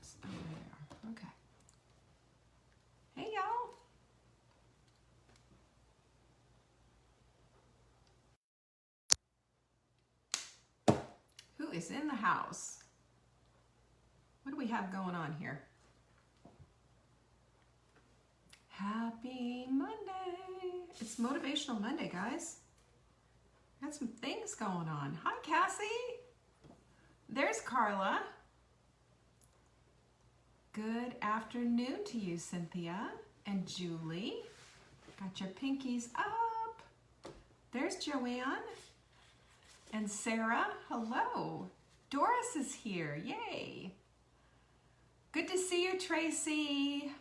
That's over there. Okay. Hey, y'all. Who is in the house? What do we have going on here? Happy Monday. It's Motivational Monday, guys. Got some things going on. Hi, Cassie. There's Carla. Good afternoon to you, Cynthia and Julie. Got your pinkies up. There's Joanne and Sarah. Hello. Doris is here. Yay. Good to see you, Tracy.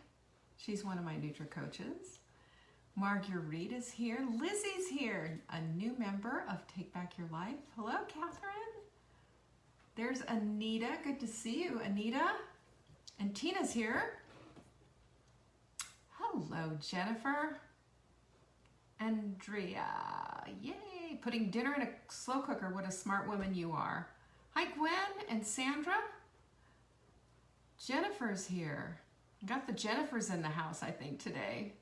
She's one of my Nutri coaches. Marguerite is here. Lizzie's here, a new member of Take Back Your Life. Hello, Catherine. There's Anita. Good to see you, Anita. And Tina's here. Hello, Jennifer. Andrea. Yay. Putting dinner in a slow cooker. What a smart woman you are. Hi, Gwen and Sandra. Jennifer's here. Got the Jennifers in the house, I think, today.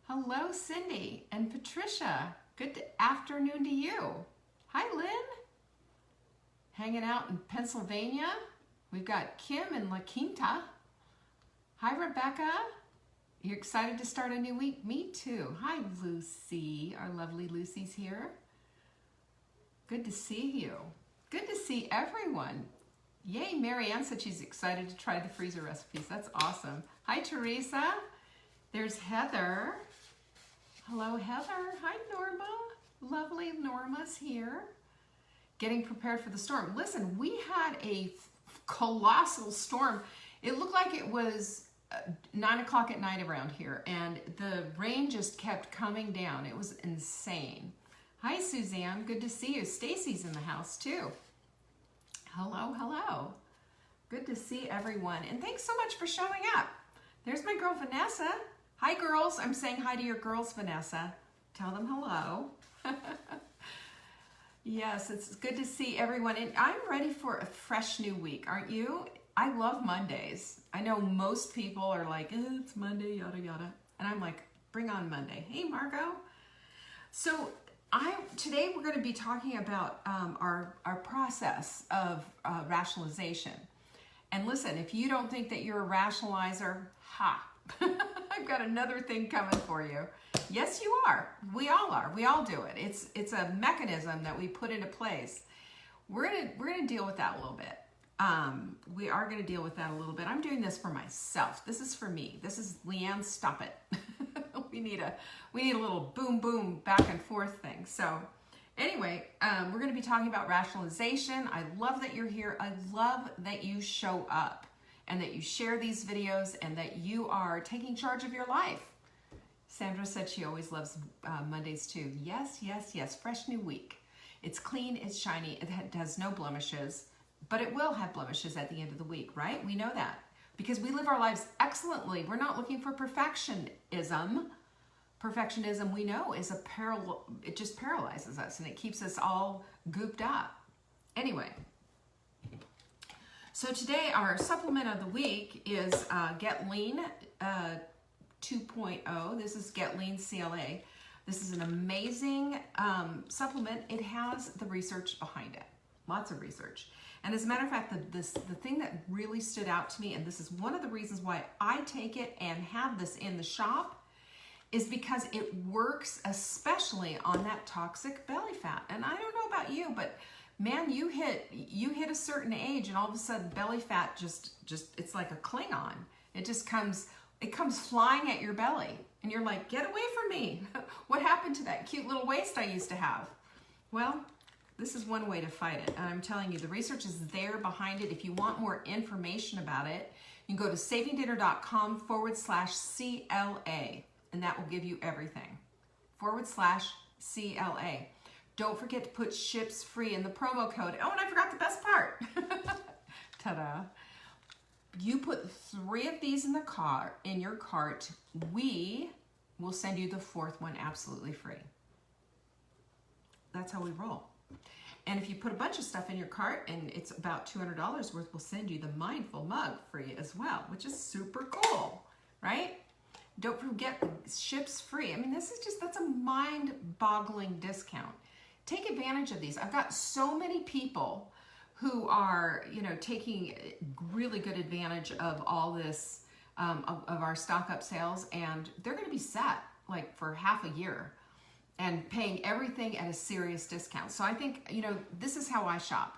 Hello, Cindy and Patricia. Good afternoon to you. Hi, Lynn. Hanging out in Pennsylvania. We've got Kim and La Quinta. Hi, Rebecca. You excited to start a new week? Me too. Hi, Lucy. Our lovely Lucy's here. Good to see you. Good to see everyone. Yay, Marianne said she's excited to try the freezer recipes. That's awesome. Hi, Teresa. There's Heather. Hello, Heather. Hi, Norma. Lovely Norma's here. Getting prepared for the storm. Listen, we had a colossal storm. It looked like it was 9 o'clock at night around here, and the rain just kept coming down. It was insane. Hi, Suzanne. Good to see you. Stacy's in the house, too. Hello, hello. Good to see everyone. And thanks so much for showing up. There's my girl, Vanessa. Hi, girls. I'm saying hi to your girls, Vanessa. Tell them hello. Yes, it's good to see everyone. And I'm ready for a fresh new week, aren't you? I love Mondays. I know most people are like, it's Monday, yada, yada. And I'm like, bring on Monday. Hey, Margot. So today we're going to be talking about our process of rationalization. And listen, if you don't think that you're a rationalizer, I've got another thing coming for you. Yes, you are. We all are. We all do it. It's a mechanism that we put into place. We're gonna deal with that a little bit. We are gonna deal with that a little bit. I'm doing this for myself. This is for me. This is Leanne. Stop it. We need a little boom boom back and forth thing. So anyway, we're going to be talking about rationalization. I love that you're here. I love that you show up and that you share these videos and that you are taking charge of your life. Sandra said she always loves Mondays too. Yes, yes, yes. Fresh new week. It's clean, it's shiny, it has no blemishes, but it will have blemishes at the end of the week, right? We know that because we live our lives excellently. We're not looking for perfectionism. Perfectionism, we know, is it just paralyzes us and it keeps us all gooped up. Anyway, so today our supplement of the week is Get Lean 2.0. This is Get Lean CLA. This is an amazing supplement. It has the research behind it, lots of research. And as a matter of fact, the thing that really stood out to me, and this is one of the reasons why I take it and have this in the shop, is because it works especially on that toxic belly fat. And I don't know about you, but man, you hit a certain age and all of a sudden belly fat just it's like a Klingon. It comes flying at your belly and you're like, get away from me. What happened to that cute little waist I used to have? Well, this is one way to fight it. And I'm telling you, the research is there behind it. If you want more information about it, you can go to savingdinner.com/CLA. And that will give you everything. /CLA. Don't forget to put ships free in the promo code. Oh, and I forgot the best part. Ta-da. You put 3 of these in your cart. We will send you the 4th one absolutely free. That's how we roll. And if you put a bunch of stuff in your cart and it's about $200 worth, we'll send you the Mindful mug free as well, which is super cool, right? Don't forget, ships free. I mean, that's a mind-boggling discount. Take advantage of these. I've got so many people who are, taking really good advantage of all this, of our stock up sales, and they're going to be set like for half a year and paying everything at a serious discount. So I think, this is how I shop.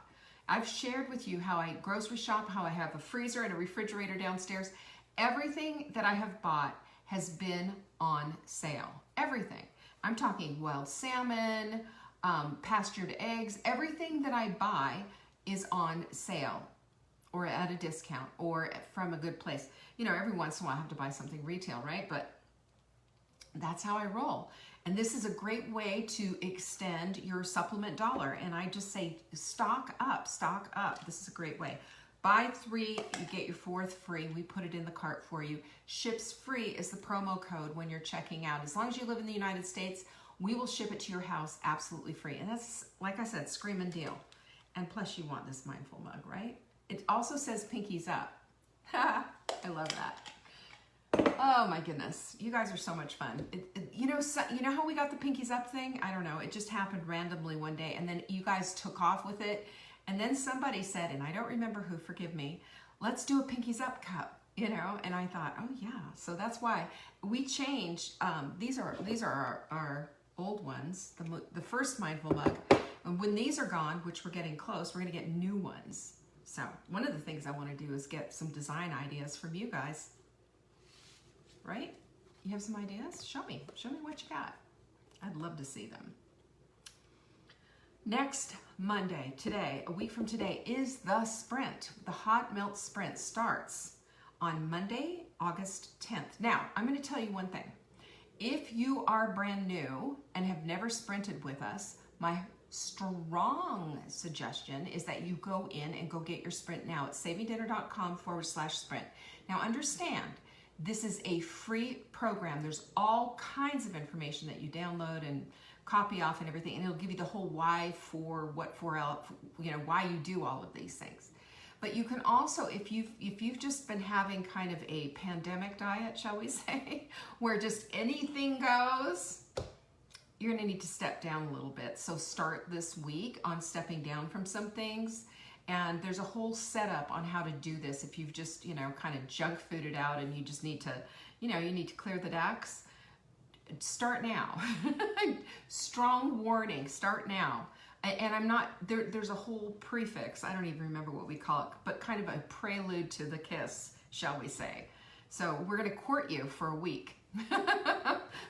I've shared with you how I grocery shop, how I have a freezer and a refrigerator downstairs. Everything that I have bought has been on sale. Everything. I'm talking wild salmon, pastured eggs. Everything that I buy is on sale or at a discount or from a good place. Every once in a while I have to buy something retail, right? But that's how I roll. And this is a great way to extend your supplement dollar. And I just say, stock up, stock up. This is a great way. Buy 3, you get your 4th free. We put it in the cart for you. Ships free is the promo code when you're checking out. As long as you live in the United States, we will ship it to your house absolutely free. And that's, like I said, screaming deal. And plus you want this Mindful mug, right? It also says pinkies up. I love that. Oh my goodness. You guys are so much fun. You know how we got the pinkies up thing? I don't know. It just happened randomly one day. And then you guys took off with it. And then somebody said, and I don't remember who, forgive me, let's do a pinkies up cup, and I thought, oh yeah. So that's why we changed, these are our old ones, the first Mindful mug. And when these are gone, which we're getting close, we're gonna get new ones. So one of the things I wanna do is get some design ideas from you guys, right? You have some ideas? Show me what you got. I'd love to see them. Next Monday, today, a week from today, is the sprint. The Hot Melt Sprint starts on Monday, August 10th. Now, I'm going to tell you one thing. If you are brand new and have never sprinted with us, my strong suggestion is that you go in and go get your sprint now at savingdinner.com/sprint. Now, understand, this is a free program. There's all kinds of information that you download and copy off and everything, and it'll give you the whole why, for, what for, why you do all of these things. But you can also, if you've just been having kind of a pandemic diet, shall we say, where just anything goes, you're gonna need to step down a little bit. So start this week on stepping down from some things. And there's a whole setup on how to do this. If you've just, kind of junk fooded out and you just need to, you need to clear the decks, start now. Strong warning, start now. And I'm not, there's a whole prefix, I don't even remember what we call it, but kind of a prelude to the kiss, shall we say. So we're gonna court you for a week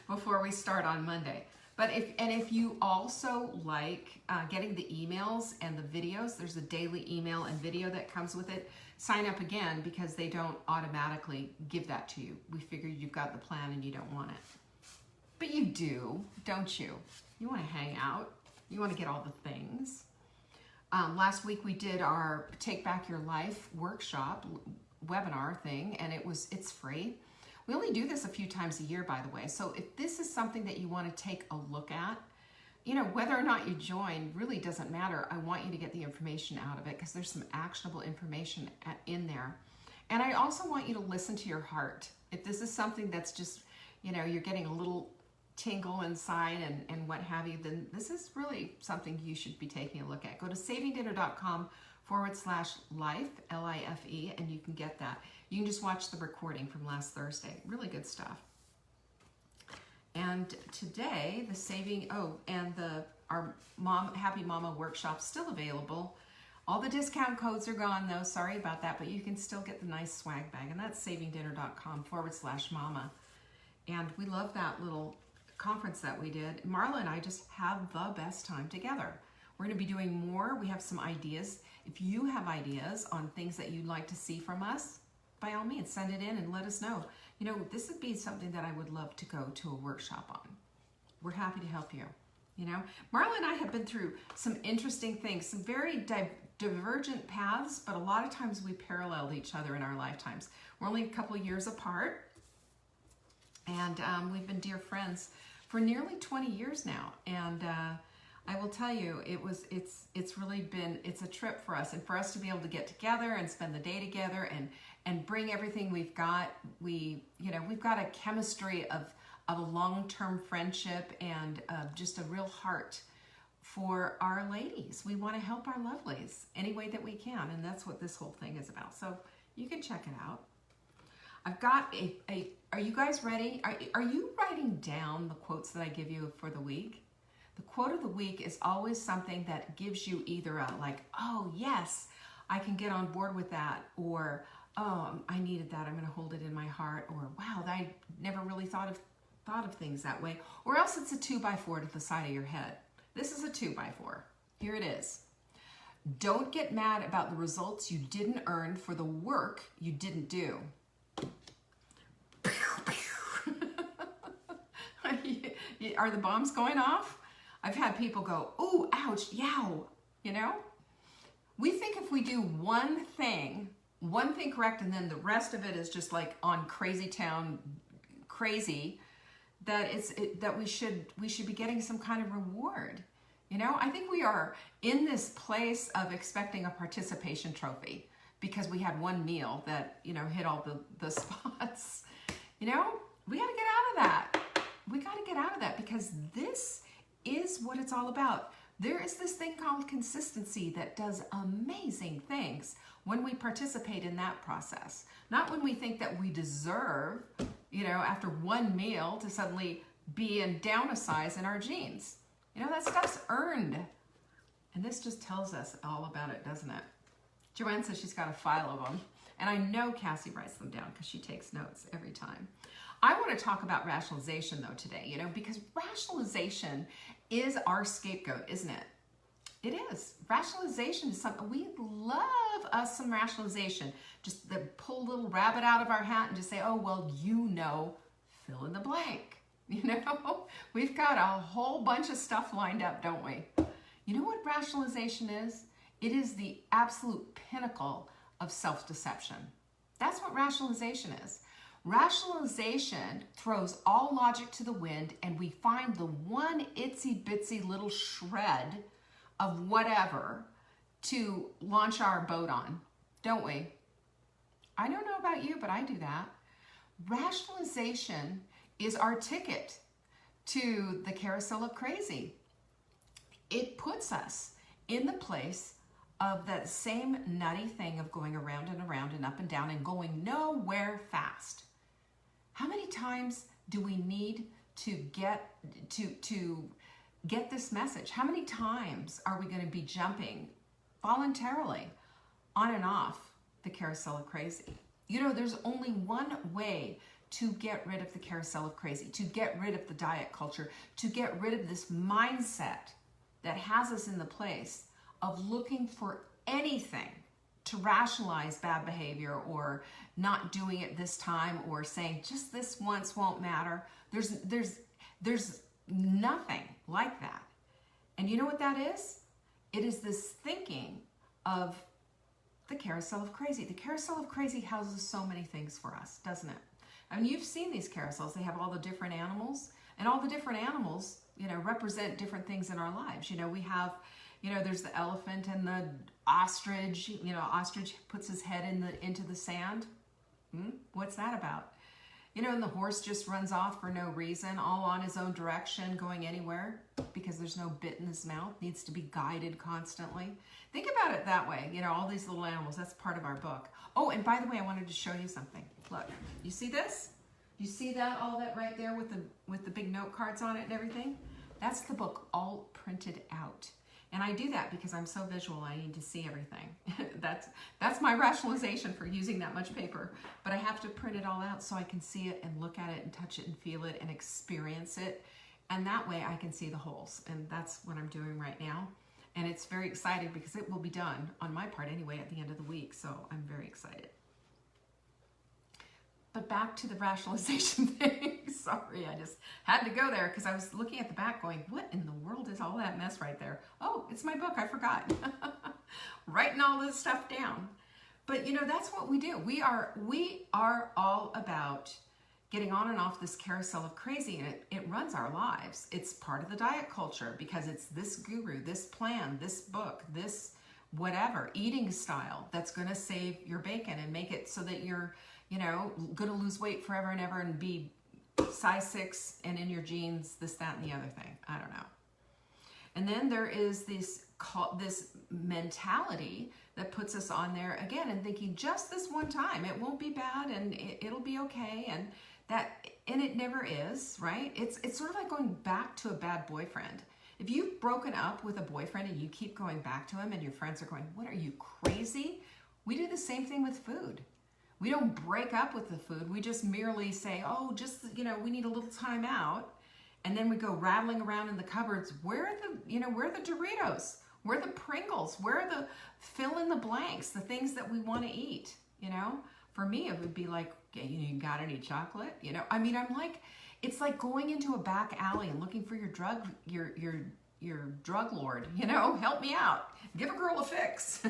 before we start on Monday. But if you also like getting the emails and the videos, there's a daily email and video that comes with it. Sign up again because they don't automatically give that to you. We figured you've got the plan and you don't want it. But you do, don't you? You want to hang out. You want to get all the things. Last week we did our Take Back Your Life workshop webinar thing, and it's free. We only do this a few times a year, by the way. So if this is something that you want to take a look at, whether or not you join really doesn't matter. I want you to get the information out of it because there's some actionable information in there. And I also want you to listen to your heart. If this is something that's just, you're getting a little tingle inside and what have you, then this is really something you should be taking a look at. Go to savingdinner.com/life, L-I-F-E, and you can get that. You can just watch the recording from last Thursday. Really good stuff. And today, our Happy Mama workshop still available. All the discount codes are gone though, sorry about that, but you can still get the nice swag bag, and that's savingdinner.com/mama. And we love that little conference that we did. Marla and I just have the best time together. We're going to be doing more. We have some ideas. If you have ideas on things that you'd like to see from us, by all means, send it in and let us know. This would be something that I would love to go to a workshop on. We're happy to help you. Marla and I have been through some interesting things, some very divergent paths, but a lot of times we paralleled each other in our lifetimes. We're only a couple of years apart, and we've been dear friends for nearly 20 years now. And I will tell you, it's really been, it's a trip for us, and for us to be able to get together and spend the day together and bring everything we've got. We've got a chemistry of a long-term friendship and just a real heart for our ladies. We want to help our lovelies any way that we can, and that's what this whole thing is about. So you can check it out. I've got are you guys ready? Are you writing down the quotes that I give you for the week? The quote of the week is always something that gives you either a like, oh yes, I can get on board with that, or oh, I needed that, I'm going to hold it in my heart, or wow, I never really thought of things that way, or else it's a 2x4 to the side of your head. This is a 2x4. Here it is. Don't get mad about the results you didn't earn for the work you didn't do. Are the bombs going off? I've had people go, ooh, ouch, yow, you know? We think if we do one thing correct, and then the rest of it is just like on crazy town, crazy, that we should be getting some kind of reward. You know, I think we are in this place of expecting a participation trophy because we had one meal that, you know, hit all the spots. You know, we got to get out of that. We got to get out of that, because this is what it's all about. There is this thing called consistency that does amazing things when we participate in that process. Not when we think that we deserve, you know, after one meal to suddenly be down a size in our jeans. You know, that stuff's earned. And this just tells us all about it, doesn't it? Joanne says she's got a file of them. And I know Cassie writes them down because she takes notes every time. I want to talk about rationalization though today, you know, because rationalization is our scapegoat, isn't it? It is. Rationalization is something, we love us some rationalization. Just pull a little rabbit out of our hat and just say, oh, well, you know, fill in the blank. You know, we've got a whole bunch of stuff lined up, don't we? You know what rationalization is? It is the absolute pinnacle of self-deception. That's what rationalization is. Rationalization throws all logic to the wind, and we find the one itsy bitsy little shred of whatever to launch our boat on, don't we? I don't know about you, but I do that. Rationalization is our ticket to the carousel of crazy. It puts us in the place of that same nutty thing of going around and around and up and down and going nowhere fast. How many times do we need to get this message? How many times are we going to be jumping voluntarily on and off the carousel of crazy? You know, there's only one way to get rid of the carousel of crazy, to get rid of the diet culture, to get rid of this mindset that has us in the place of looking for anything to rationalize bad behavior or not doing it this time or saying just this once won't matter. There's nothing like that. And you know what that is? It is this thinking of the carousel of crazy. The carousel of crazy houses so many things for us, doesn't it? I mean, you've seen these carousels. They have all the different animals, and all the different animals, you know, represent different things in our lives. You know, we have, you know, there's the elephant and the ostrich. You know, ostrich puts his head into the sand. What's that about? You know, and the horse just runs off for no reason, all on his own direction, going anywhere because there's no bit in his mouth, needs to be guided constantly. Think about it that way. You know, all these little animals, that's part of our book. Oh, and by the way, I wanted to show you something. Look, you see this? You see that, all that right there with the big note cards on it and everything? That's the book all printed out. And I do that because I'm so visual, I need to see everything. That's my rationalization for using that much paper. But I have to print it all out so I can see it and look at it and touch it and feel it and experience it. And that way I can see the holes. And that's what I'm doing right now. And it's very exciting because it will be done, on my part anyway, at the end of the week. So I'm very excited. But back to the rationalization thing. Sorry, I just had to go there because I was looking at the back going, what in the world is all that mess right there? Oh, it's my book, I forgot. Writing all this stuff down. But you know, that's what we do. We are all about getting on and off this carousel of crazy, and it runs our lives. It's part of the diet culture because it's this guru, this plan, this book, this whatever eating style that's going to save your bacon and make it so that you're, going to lose weight forever and ever and be size 6 and in your jeans, this, that, and the other thing. I don't know. And then there is this mentality that puts us on there again and thinking just this one time, it won't be bad and it'll be okay. And it never is, right? It's sort of like going back to a bad boyfriend. If you've broken up with a boyfriend and you keep going back to him and your friends are going, what, are you crazy? We do the same thing with food. We don't break up with the food. We just merely say, oh, just, we need a little time out. And then we go rattling around in the cupboards. Where are the Doritos? Where are the Pringles? Where are the fill in the blanks, the things that we want to eat? For me, it would be like, you got any chocolate? I'm like, it's like going into a back alley and looking for your drug lord, help me out. Give a girl a fix.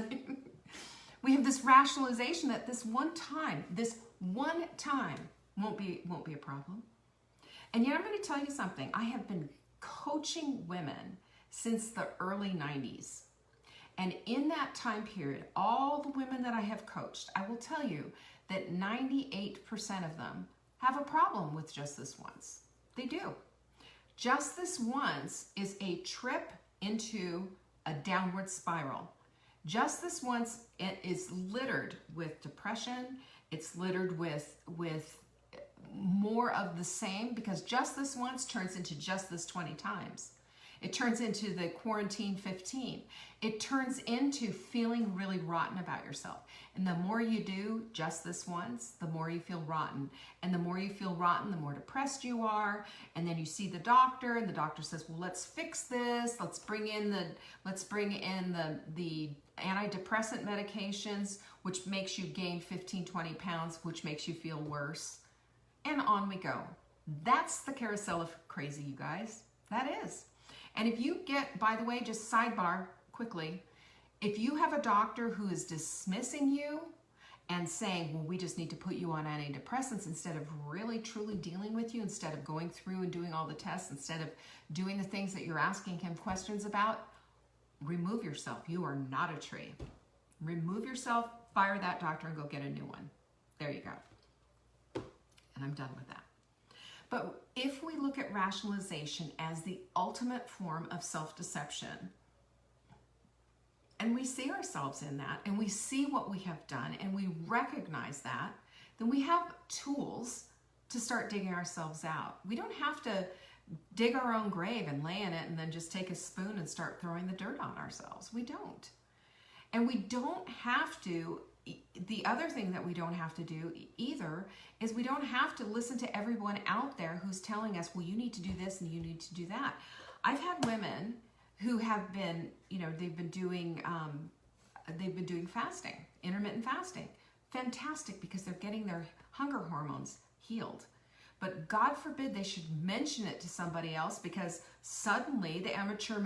We have this rationalization that this one time won't be a problem. And yet I'm going to tell you something. I have been coaching women since the early 90s. And in that time period, all the women that I have coached, I will tell you that 98% of them have a problem with just this once. They do. Just this once is a trip into a downward spiral. Just this once it is littered with depression. It's littered with more of the same, because just this once turns into just this 20 times. It turns into the quarantine 15. It turns into feeling really rotten about yourself. And the more you do just this once, the more you feel rotten. And the more you feel rotten, the more depressed you are. And then you see the doctor, and the doctor says, well, let's fix this. Let's bring in the antidepressant medications, which makes you gain 15, 20 pounds, which makes you feel worse. And on we go. That's the carousel of crazy, you guys. That is. And if you get, by the way, just sidebar quickly, if you have a doctor who is dismissing you and saying, well, we just need to put you on antidepressants instead of really truly dealing with you, instead of going through and doing all the tests, instead of doing the things that you're asking him questions about, remove yourself. You are not a tree. Remove yourself, fire that doctor, and go get a new one. There you go. And I'm done with that. But if we look at rationalization as the ultimate form of self-deception, and we see ourselves in that, and we see what we have done, and we recognize that, then we have tools to start digging ourselves out. We don't have to dig our own grave and lay in it and then just take a spoon and start throwing the dirt on ourselves. We don't. And we don't have to. The other thing that we don't have to do either is we don't have to listen to everyone out there who's telling us, well, you need to do this and you need to do that. I've had women who have been, they've been doing fasting, intermittent fasting. Fantastic, because they're getting their hunger hormones healed. But God forbid they should mention it to somebody else, because suddenly the amateur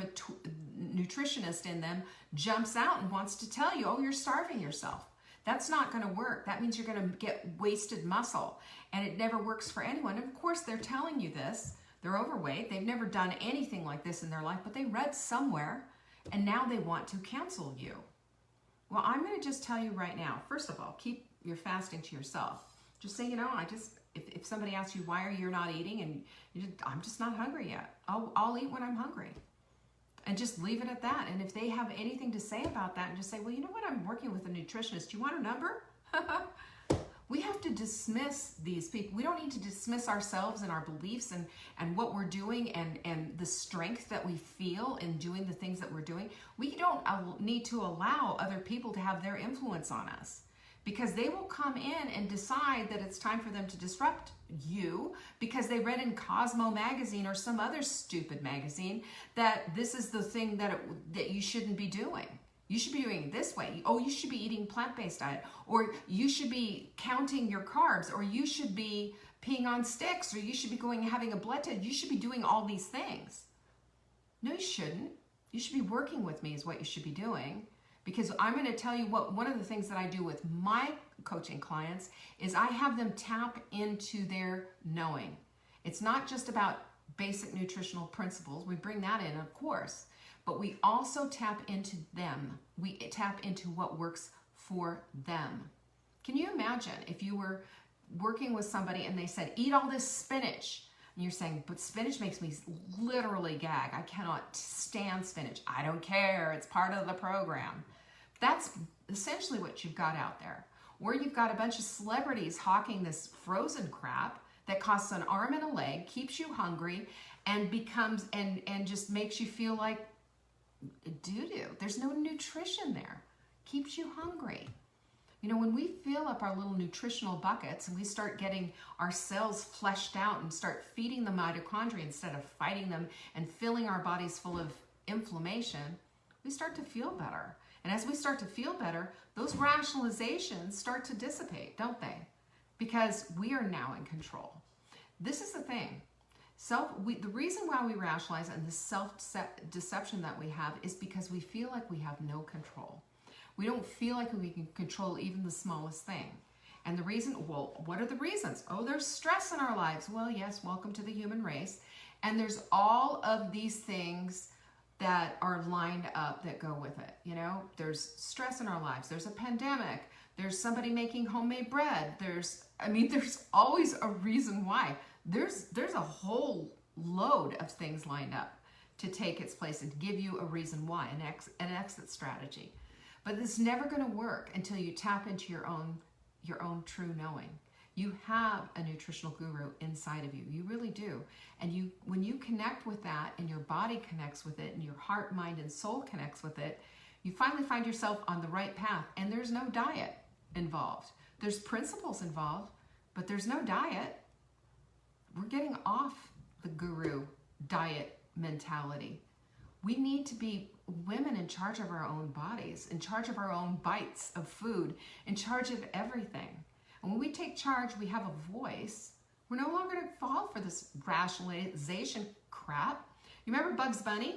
nutritionist in them jumps out and wants to tell you, oh, you're starving yourself. That's not going to work. That means you're going to get wasted muscle, and it never works for anyone. And of course, they're telling you this. They're overweight. They've never done anything like this in their life, but they read somewhere, and now they want to counsel you. Well, I'm going to just tell you right now, first of all, keep your fasting to yourself. Just say, if somebody asks you, why are you not eating? And I'm just not hungry yet. I'll eat when I'm hungry. And just leave it at that. And if they have anything to say about that, and just say, well, you know what? I'm working with a nutritionist. Do you want a number? We have to dismiss these people. We don't need to dismiss ourselves and our beliefs and what we're doing and the strength that we feel in doing the things that we're doing. We don't need to allow other people to have their influence on us, because they will come in and decide that it's time for them to disrupt you because they read in Cosmo magazine or some other stupid magazine that this is the thing that you shouldn't be doing. You should be doing it this way. Oh, you should be eating plant-based diet, or you should be counting your carbs, or you should be peeing on sticks, or you should be having a blood test. You should be doing all these things. No, you shouldn't. You should be working with me is what you should be doing. Because I'm going to tell you one of the things that I do with my coaching clients is I have them tap into their knowing. It's not just about basic nutritional principles. We bring that in, of course, but we also tap into them. We tap into what works for them. Can you imagine if you were working with somebody and they said, eat all this spinach, and you're saying, but spinach makes me literally gag. I cannot stand spinach. I don't care. It's part of the program. That's essentially what you've got out there. Or you've got a bunch of celebrities hawking this frozen crap that costs an arm and a leg, keeps you hungry, and becomes and just makes you feel like doo-doo. There's no nutrition there. Keeps you hungry. You know, when we fill up our little nutritional buckets and we start getting our cells fleshed out and start feeding the mitochondria instead of fighting them and filling our bodies full of inflammation, we start to feel better. And as we start to feel better, those rationalizations start to dissipate, don't they? Because we are now in control. This is the thing. The reason why we rationalize and the self-deception that we have is because we feel like we have no control. We don't feel like we can control even the smallest thing. And the reason, well, what are the reasons? Oh, there's stress in our lives. Well, yes, welcome to the human race. And there's all of these things that are lined up that go with it. You know, there's stress in our lives. There's a pandemic. There's somebody making homemade bread. There's always a reason why. There's a whole load of things lined up to take its place and give you a reason why, an exit strategy. But it's never going to work until you tap into your own true knowing. You have a nutritional guru inside of you. You really do. And when you connect with that and your body connects with it and your heart, mind, and soul connects with it, you finally find yourself on the right path. And there's no diet involved. There's principles involved, but there's no diet. We're getting off the guru diet mentality. We need to be women in charge of our own bodies, in charge of our own bites of food, in charge of everything. And when we take charge, we have a voice. We're no longer going to fall for this rationalization crap. You remember Bugs Bunny?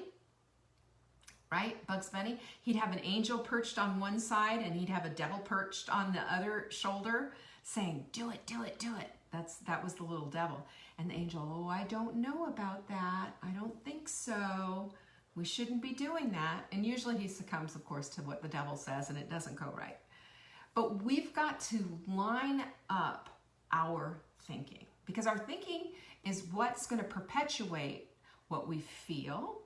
Right? Bugs Bunny? He'd have an angel perched on one side and he'd have a devil perched on the other shoulder saying, do it, do it, do it. That was the little devil. And the angel, oh, I don't know about that. I don't think so. We shouldn't be doing that. And usually he succumbs, of course, to what the devil says, and it doesn't go right. But we've got to line up our thinking, because our thinking is what's going to perpetuate what we feel.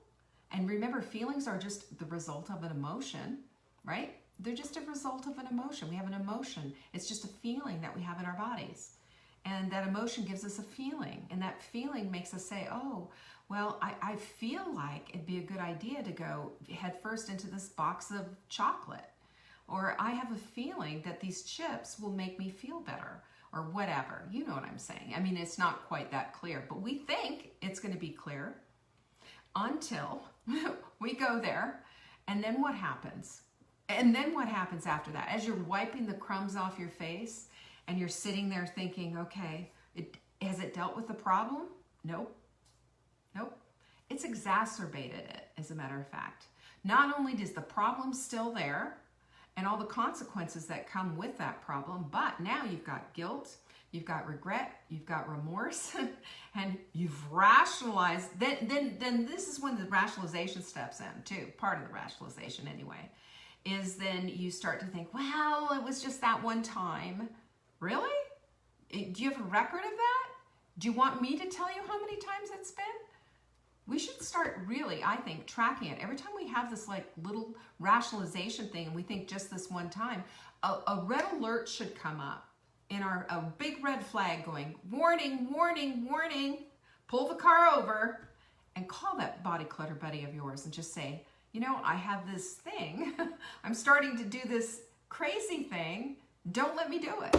And remember, feelings are just the result of an emotion, right? They're just a result of an emotion. We have an emotion. It's just a feeling that we have in our bodies. And that emotion gives us a feeling. And that feeling makes us say, oh, well, I feel like it'd be a good idea to go head first into this box of chocolate. Or I have a feeling that these chips will make me feel better. Or whatever. You know what I'm saying. I mean, it's not quite that clear. But we think it's going to be clear until we go there. And then what happens? And then what happens after that? As you're wiping the crumbs off your face and you're sitting there thinking, okay, has it dealt with the problem? Nope. Nope. It's exacerbated it, as a matter of fact. Not only is the problem still there and all the consequences that come with that problem, but now you've got guilt, you've got regret, you've got remorse, and you've rationalized. Then this is when the rationalization steps in too, part of the rationalization anyway, is then you start to think, well, it was just that one time. Really? Do you have a record of that? Do you want me to tell you how many times it's been? We should start really, I think, tracking it. Every time we have this like little rationalization thing and we think just this one time, a red alert should come up in a big red flag going, warning, warning, warning, pull the car over and call that body clutter buddy of yours and just say, you know, I have this thing. I'm starting to do this crazy thing. Don't let me do it.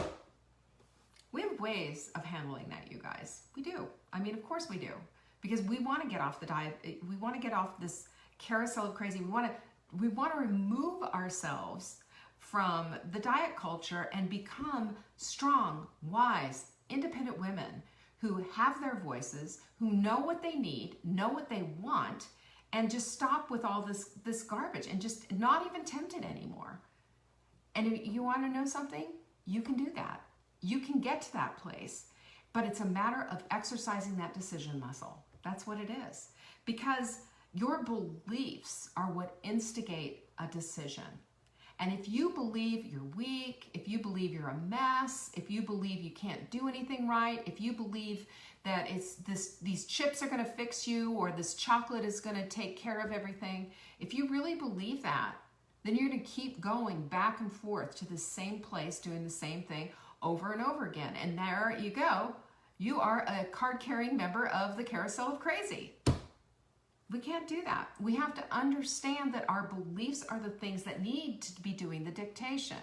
We have ways of handling that, you guys. We do. I mean, of course we do. Because we want to get off the diet. We want to get off this carousel of crazy. We want to remove ourselves from the diet culture and become strong, wise, independent women who have their voices, who know what they need, know what they want, and just stop with all this garbage and just not even tempt it anymore. And you want to know something? you can do that. You can get to that place, but it's a matter of exercising that decision muscle. That's what it is. Because your beliefs are what instigate a decision. And if you believe you're weak, if you believe you're a mess, if you believe you can't do anything right, if you believe that these chips are going to fix you, or this chocolate is going to take care of everything, if you really believe that, then you're going to keep going back and forth to the same place, doing the same thing over and over again. And there you go. You are a card-carrying member of the Carousel of Crazy. We can't do that. We have to understand that our beliefs are the things that need to be doing the dictation.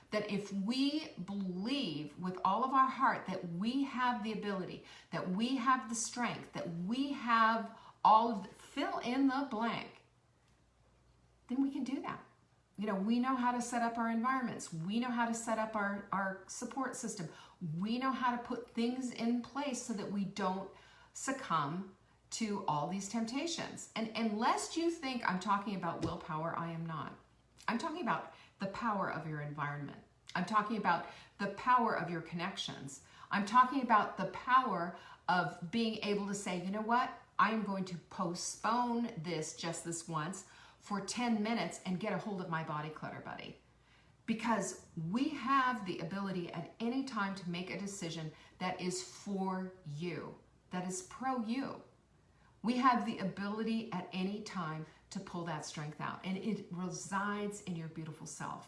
That if we believe with all of our heart that we have the ability, that we have the strength, that we have all of the, fill in the blank, then we can do that. You know, we know how to set up our environments. We know how to set up our support system. We know how to put things in place so that we don't succumb to all these temptations. And unless you think I'm talking about willpower, I am not. I'm talking about the power of your environment. I'm talking about the power of your connections. I'm talking about the power of being able to say, you know what? I am going to postpone this just this once for 10 minutes and get a hold of my body clutter buddy. Because we have the ability at any time to make a decision that is for you, that is pro you. We have the ability at any time to pull that strength out, and it resides in your beautiful self.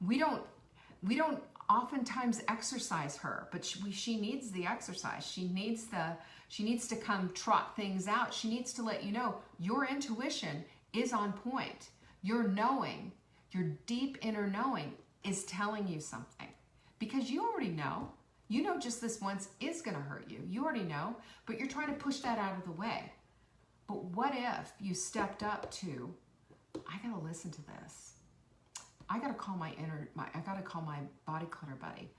We don't oftentimes exercise her, but she needs the exercise. She needs to come trot things out. She needs to let you know your intuition is on point. Your knowing, your deep inner knowing is telling you something, because you already know. You know just this once is going to hurt you. You already know, but you're trying to push that out of the way. But what if you stepped up to, I got to listen to this. I got to call my body clutter buddy.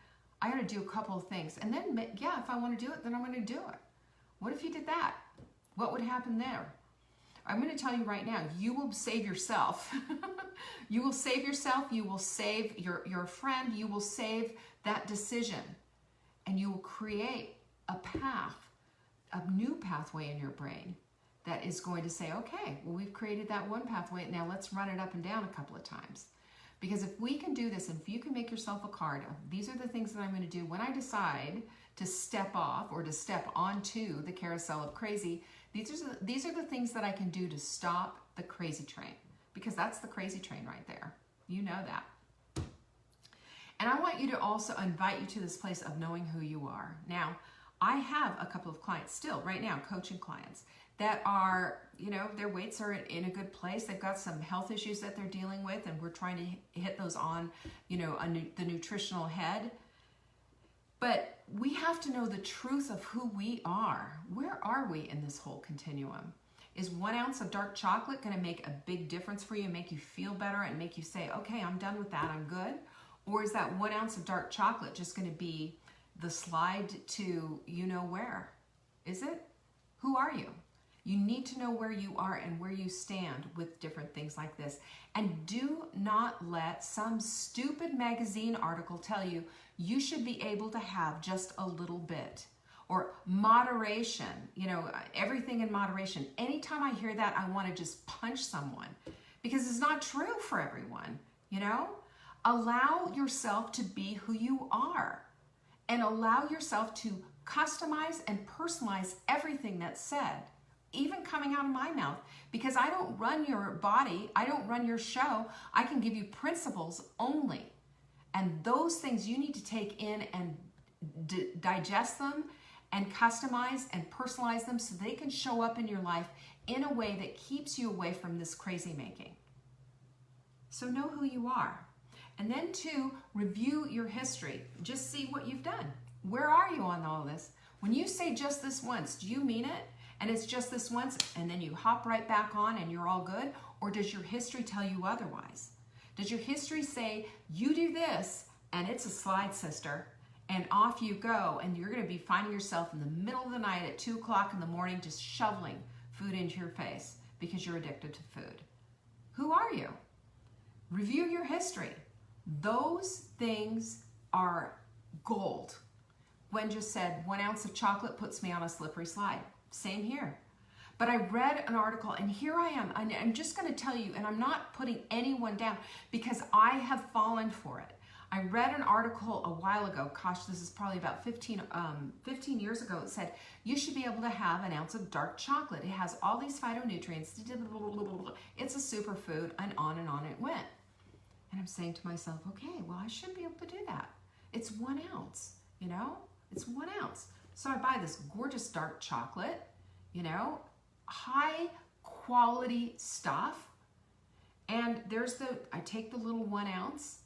I got to do a couple of things. And then, yeah, if I want to do it, then I'm going to do it. What if you did that? What would happen there? I'm going to tell you right now, you will save yourself. You will save yourself. You will save your friend. You will save that decision. And you will create a path, a new pathway in your brain that is going to say, okay, well, we've created that one pathway. Now let's run it up and down a couple of times. Because if we can do this, and if you can make yourself a card of, these are the things that I'm going to do when I decide to step off or to step onto the Carousel of Crazy, these are the things that I can do to stop the crazy train. Because that's the crazy train right there. You know that. And I want you to also invite you to this place of knowing who you are. Now, I have a couple of clients still right now, coaching clients, that are, their weights are in a good place. They've got some health issues that they're dealing with, and we're trying to hit those on, the nutritional head. But we have to know the truth of who we are. Where are we in this whole continuum? Is 1 ounce of dark chocolate going to make a big difference for you and make you feel better and make you say, okay, I'm done with that, I'm good? Or is that 1 ounce of dark chocolate just going to be the slide to where? Is it? Who are you? You need to know where you are and where you stand with different things like this. And do not let some stupid magazine article tell you you should be able to have just a little bit. Or moderation, everything in moderation. Anytime I hear that, I want to just punch someone, because it's not true for everyone, Allow yourself to be who you are, and allow yourself to customize and personalize everything that's said, even coming out of my mouth, because I don't run your body, I don't run your show. I can give you principles only, and those things you need to take in and digest them and customize and personalize them so they can show up in your life in a way that keeps you away from this crazy making. So know who you are. And then 2, review your history. Just see what you've done. Where are you on all of this? When you say just this once, do you mean it? And it's just this once, and then you hop right back on and you're all good? Or does your history tell you otherwise? Does your history say, you do this, and it's a slide, sister, and off you go, and you're going to be finding yourself in the middle of the night at 2 o'clock in the morning just shoveling food into your face because you're addicted to food? Who are you? Review your history. Those things are gold. Gwen just said, 1 ounce of chocolate puts me on a slippery slide. Same here. But I read an article, and here I am. I'm just going to tell you, and I'm not putting anyone down because I have fallen for it. I read an article a while ago, gosh, this is probably about 15 years ago. It said, you should be able to have 1 ounce of dark chocolate. It has all these phytonutrients. It's a superfood, and on it went. And I'm saying to myself, okay, well, I should be able to do that. It's 1 ounce, you know? It's 1 ounce. So I buy this gorgeous dark chocolate, you know, high quality stuff. And I take the little 1 ounce,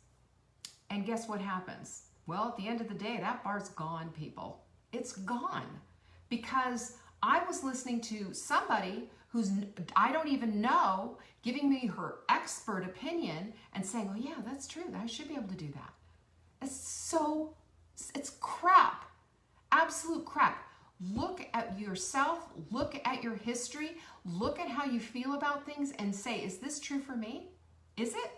and guess what happens? Well, at the end of the day, that bar's gone, people. It's gone. Because I was listening to somebody who's I don't even know giving me her expert opinion and saying, oh yeah, that's true. I should be able to do that. It's crap. Absolute crap. Look at yourself, look at your history, look at how you feel about things and say, is this true for me? Is it?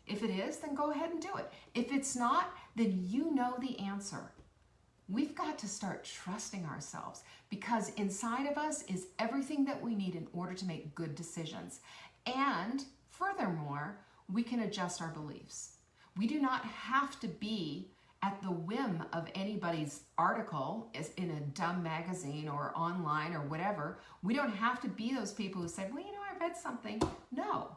If it is, then go ahead and do it. If it's not, then you know the answer. We've got to start trusting ourselves because inside of us is everything that we need in order to make good decisions. And furthermore, we can adjust our beliefs. We do not have to be at the whim of anybody's article in a dumb magazine or online or whatever. We don't have to be those people who say, well, you know, I read something. No,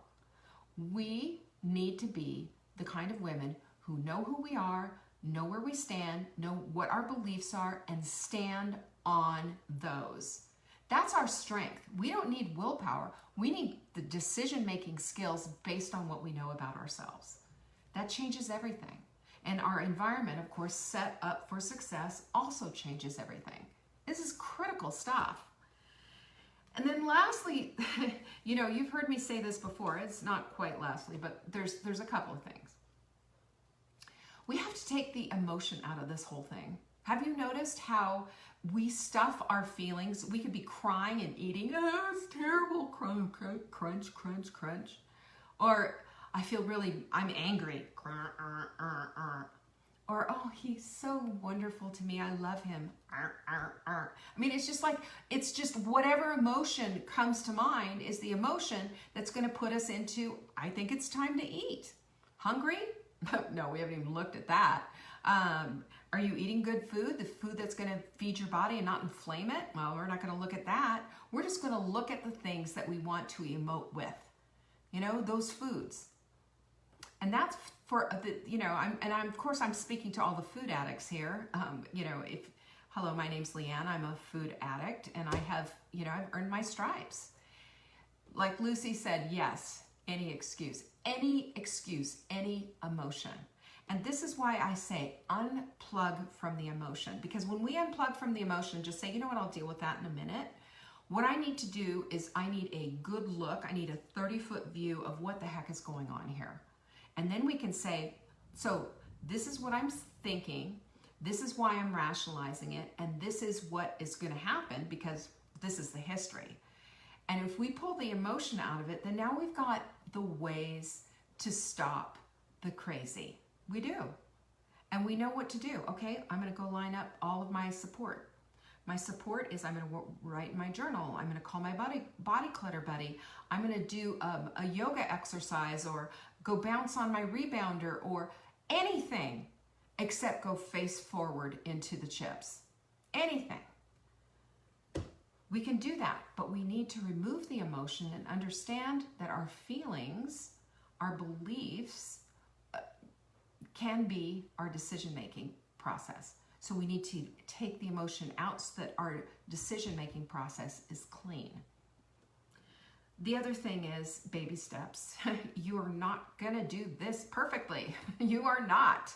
we need to be the kind of women who know who we are, know where we stand, know what our beliefs are, and stand on those. That's our strength. We don't need willpower. We need the decision-making skills based on what we know about ourselves. That changes everything. And our environment, of course, set up for success also changes everything. This is critical stuff. And then lastly, you know, you've heard me say this before. It's not quite lastly, but there's a couple of things. We have to take the emotion out of this whole thing. Have you noticed how we stuff our feelings? We could be crying and eating, oh, it's terrible, crunch, crunch, crunch, crunch. Or I'm angry. Or, oh, he's so wonderful to me. I love him. I mean, it's just whatever emotion comes to mind is the emotion that's going to put us into, I think it's time to eat. Hungry? No, we haven't even looked at that. Are you eating good food? The food that's going to feed your body and not inflame it? Well, we're not going to look at that. We're just going to look at the things that we want to emote with. You know, those foods. And that's for the, you know, of course I'm speaking to all the food addicts here. You know, hello, my name's Leanne. I'm a food addict, and I have, you know, I've earned my stripes. Like Lucy said, yes, any excuse, any emotion. And this is why I say unplug from the emotion, because when we unplug from the emotion, just say, you know what, I'll deal with that in a minute. What I need to do is I need a good look. I need a 30-foot view of what the heck is going on here. And then we can say, so this is what I'm thinking, this is why I'm rationalizing it, and this is what is going to happen because this is the history. And if we pull the emotion out of it, then now we've got the ways to stop the crazy. We do. And we know what to do. Okay, I'm going to go line up all of my support. My support is I'm going to write in my journal. I'm going to call my body clutter buddy. I'm going to do a yoga exercise or go bounce on my rebounder or anything except go face forward into the chips. Anything. We can do that, but we need to remove the emotion and understand that our feelings, our beliefs can be our decision-making process. So we need to take the emotion out so that our decision-making process is clean. The other thing is baby steps. You are not going to do this perfectly. You are not.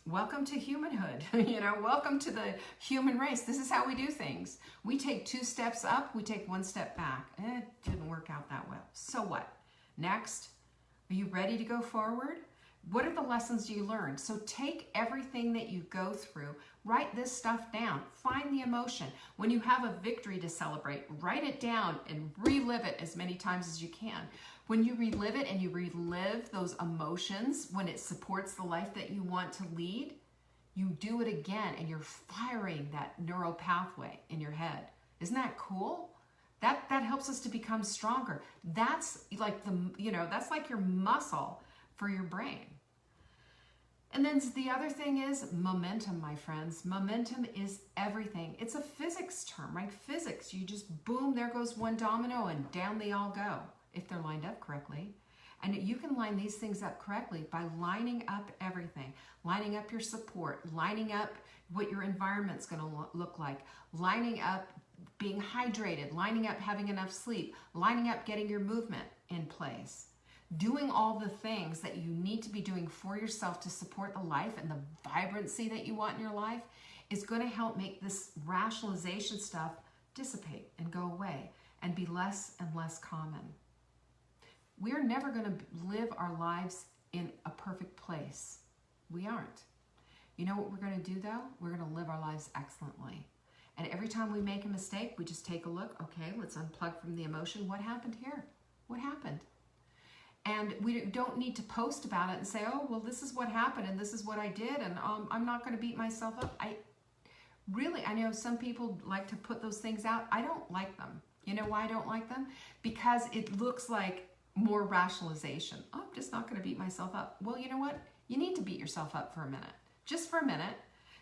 Welcome to humanhood. You know, welcome to the human race. This is how we do things. We take 2 steps up, we take 1 step back. It didn't work out that well. So what? Next, are you ready to go forward? What are the lessons you learned? So take everything that you go through, write this stuff down, find the emotion. When you have a victory to celebrate, write it down and relive it as many times as you can. When you relive it and you relive those emotions, when it supports the life that you want to lead, you do it again and you're firing that neural pathway in your head. Isn't that cool? That helps us to become stronger. That's like that's like your muscle for your brain. And then the other thing is momentum, my friends. Momentum is everything. It's a physics term, right? Physics, you just boom, there goes one domino and down they all go if they're lined up correctly. And you can line these things up correctly by lining up everything, lining up your support, lining up what your environment's going to look like, lining up being hydrated, lining up having enough sleep, lining up getting your movement in place. Doing all the things that you need to be doing for yourself to support the life and the vibrancy that you want in your life is going to help make this rationalization stuff dissipate and go away and be less and less common. We're never going to live our lives in a perfect place. We aren't. You know what we're going to do though? We're going to live our lives excellently. And every time we make a mistake, we just take a look. Okay, let's unplug from the emotion. What happened here? What happened? And we don't need to post about it and say, oh, well, this is what happened and this is what I did and I'm not going to beat myself up. I know some people like to put those things out. I don't like them. You know why I don't like them? Because it looks like more rationalization. Oh, I'm just not going to beat myself up. Well, you know what? You need to beat yourself up for a minute. Just for a minute.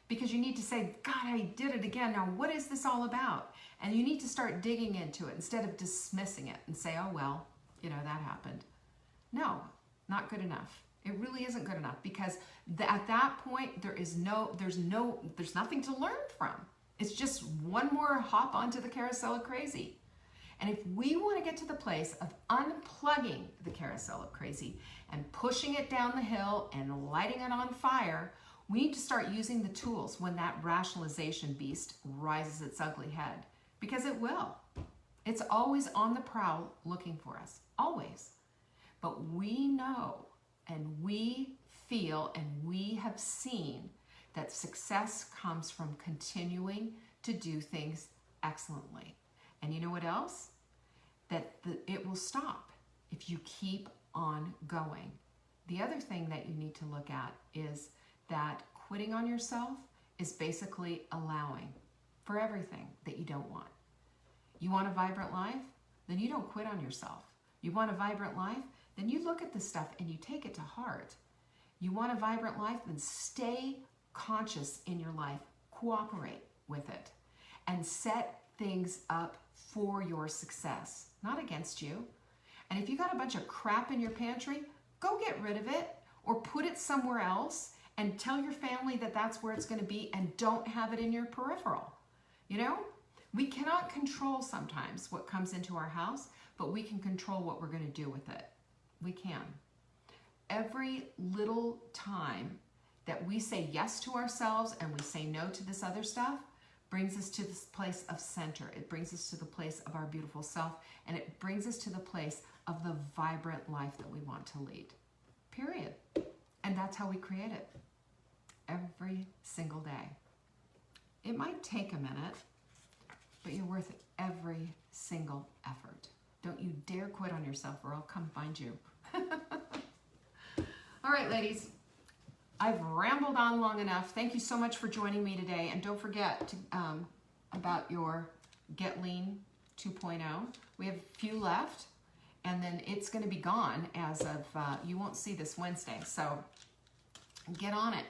Because you need to say, God, I did it again. Now, what is this all about? And you need to start digging into it instead of dismissing it and say, oh, well, that happened. No, not good enough. It really isn't good enough because at that point, there's nothing to learn from. It's just one more hop onto the carousel of crazy. And if we want to get to the place of unplugging the carousel of crazy and pushing it down the hill and lighting it on fire, we need to start using the tools when that rationalization beast rises its ugly head, because it will. It's always on the prowl looking for us, always. But we know and we feel and we have seen that success comes from continuing to do things excellently. And you know what else? That it will stop if you keep on going. The other thing that you need to look at is that quitting on yourself is basically allowing for everything that you don't want. You want a vibrant life? Then you don't quit on yourself. You want a vibrant life? Then you look at this stuff and you take it to heart. You want a vibrant life? Then stay conscious in your life. Cooperate with it. And set things up for your success, not against you. And if you got a bunch of crap in your pantry, go get rid of it or put it somewhere else and tell your family that that's where it's going to be and don't have it in your peripheral. We cannot control sometimes what comes into our house, but we can control what we're going to do with it. We can. Every little time that we say yes to ourselves and we say no to this other stuff brings us to this place of center. It brings us to the place of our beautiful self, and it brings us to the place of the vibrant life that we want to lead. Period. And that's how we create it. Every single day. It might take a minute, but you're worth every single effort. Don't you dare quit on yourself or I'll come find you. All right, ladies. I've rambled on long enough. Thank you so much for joining me today. And don't forget to, about your Get Lean 2.0. We have a few left, and then it's going to be gone as of, you won't see this Wednesday. So get on it.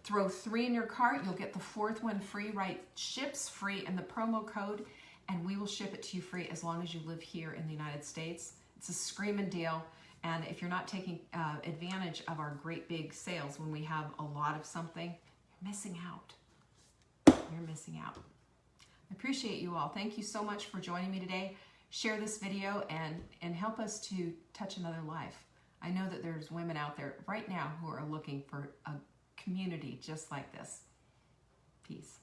Throw 3 in your cart. You'll get the 4th one free, right? Ships free in the promo code, and we will ship it to you free as long as you live here in the United States. It's a screaming deal. And if you're not taking advantage of our great big sales when we have a lot of something, you're missing out. You're missing out. I appreciate you all. Thank you so much for joining me today. Share this video and help us to touch another life. I know that there's women out there right now who are looking for a community just like this. Peace.